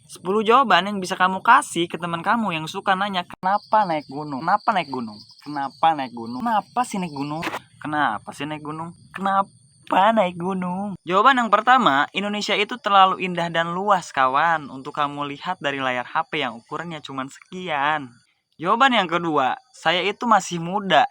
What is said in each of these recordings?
10 jawaban yang bisa kamu kasih ke teman kamu yang suka nanya, kenapa naik gunung? Kenapa naik gunung? Kenapa naik gunung? Kenapa sih naik gunung? Kenapa sih naik gunung? Kenapa naik gunung? Jawaban yang pertama, Indonesia itu terlalu indah dan luas kawan untuk kamu lihat dari layar HP yang ukurannya cuma sekian. Jawaban yang kedua, saya itu masih muda.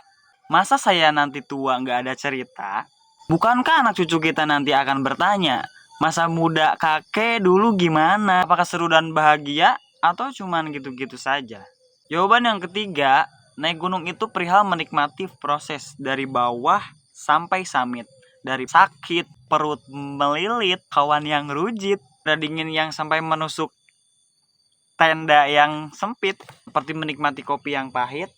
Masa saya nanti tua nggak ada cerita? Bukankah anak cucu kita nanti akan bertanya, masa muda kakek dulu gimana? Apakah seru dan bahagia atau cuman gitu-gitu saja? Jawaban yang ketiga, naik gunung itu perihal menikmati proses dari bawah sampai summit. Dari sakit, perut melilit, kawan yang rujit, ada dingin yang sampai menusuk tenda yang sempit, seperti menikmati kopi yang pahit,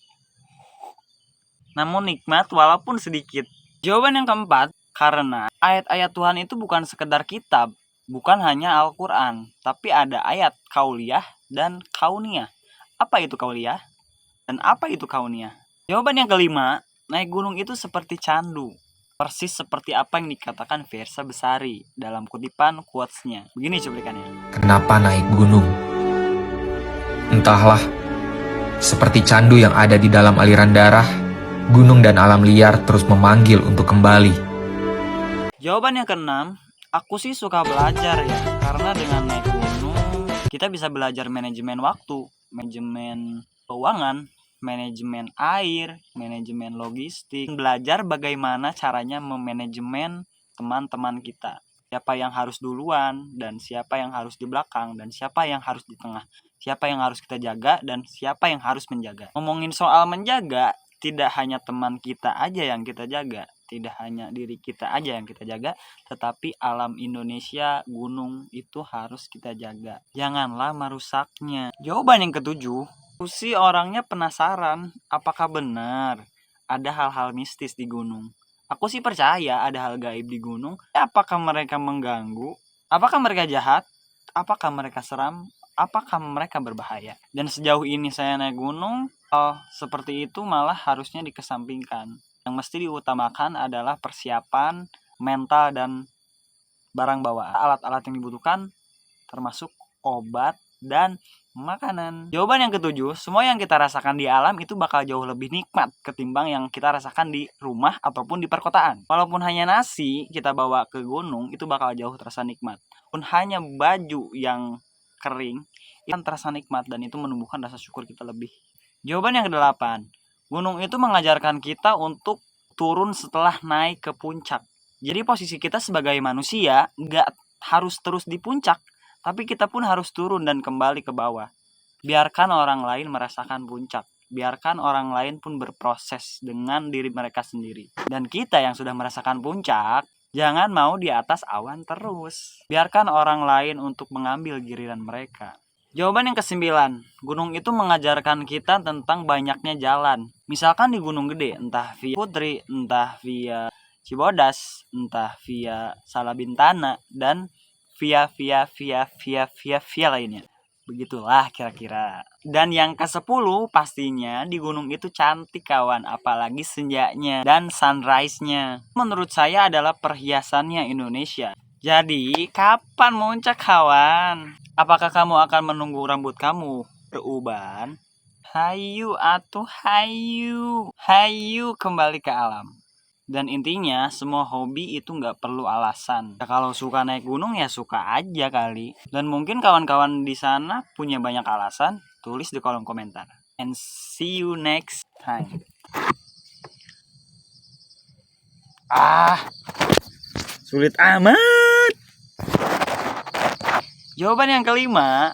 namun nikmat walaupun sedikit. Jawaban yang keempat, karena ayat-ayat Tuhan itu bukan sekedar kitab, bukan hanya Al-Quran, tapi ada ayat kauliyah dan kauniyah. Apa itu kauliyah? Dan apa itu kauniyah? Jawaban yang kelima, naik gunung itu seperti candu. Persis seperti apa yang dikatakan Fiersa Besari dalam kutipan quotes-nya. Begini cuplikannya. Kenapa naik gunung? Entahlah, seperti candu yang ada di dalam aliran darah, gunung dan alam liar terus memanggil untuk kembali. Jawaban yang keenam, aku sih suka belajar ya, karena dengan naik gunung kita bisa belajar manajemen waktu, manajemen keuangan, manajemen air, manajemen logistik, belajar bagaimana caranya memanajemen teman-teman kita. Siapa yang harus duluan, dan siapa yang harus di belakang, dan siapa yang harus di tengah, siapa yang harus kita jaga, dan siapa yang harus menjaga. Ngomongin soal menjaga, tidak hanya teman kita aja yang kita jaga, tidak hanya diri kita aja yang kita jaga, tetapi alam Indonesia, gunung itu harus kita jaga. Janganlah merusaknya. Jawaban yang ketujuh, aku sih orangnya penasaran, apakah benar ada hal-hal mistis di gunung? Aku sih percaya ada hal gaib di gunung. Apakah mereka mengganggu? Apakah mereka jahat? Apakah mereka seram? Apakah mereka berbahaya? Dan sejauh ini saya naik gunung, hal seperti itu malah harusnya dikesampingkan. Yang mesti diutamakan adalah persiapan mental dan barang bawaan. Alat-alat yang dibutuhkan termasuk obat dan makanan. Jawaban yang ketujuh, semua yang kita rasakan di alam itu bakal jauh lebih nikmat ketimbang yang kita rasakan di rumah ataupun di perkotaan. Walaupun hanya nasi kita bawa ke gunung, itu bakal jauh terasa nikmat. Pun hanya baju yang kering, itu terasa nikmat dan itu menumbuhkan rasa syukur kita lebih. Jawaban yang kedelapan, gunung itu mengajarkan kita untuk turun setelah naik ke puncak. Jadi posisi kita sebagai manusia nggak harus terus di puncak, tapi kita pun harus turun dan kembali ke bawah. Biarkan orang lain merasakan puncak. Biarkan orang lain pun berproses dengan diri mereka sendiri. Dan kita yang sudah merasakan puncak, jangan mau di atas awan terus. Biarkan orang lain untuk mengambil giliran mereka. Jawaban yang kesembilan, gunung itu mengajarkan kita tentang banyaknya jalan. Misalkan di Gunung Gede, entah via Putri, entah via Cibodas, entah via Salabintana, dan via lainnya. Begitulah kira-kira. Dan yang ke-10 pastinya di gunung itu cantik kawan, apalagi senjanya dan sunrise-nya. Menurut saya adalah perhiasannya Indonesia. Jadi, kapan muncak kawan? Apakah kamu akan menunggu rambut kamu beruban? Hayu atuh hayu. Hayu kembali ke alam. Dan intinya semua hobi itu nggak perlu alasan. Ya, kalau suka naik gunung ya suka aja kali. Dan mungkin kawan-kawan di sana punya banyak alasan, tulis di kolom komentar. And see you next time. Sulit amat. Jawaban yang kelima,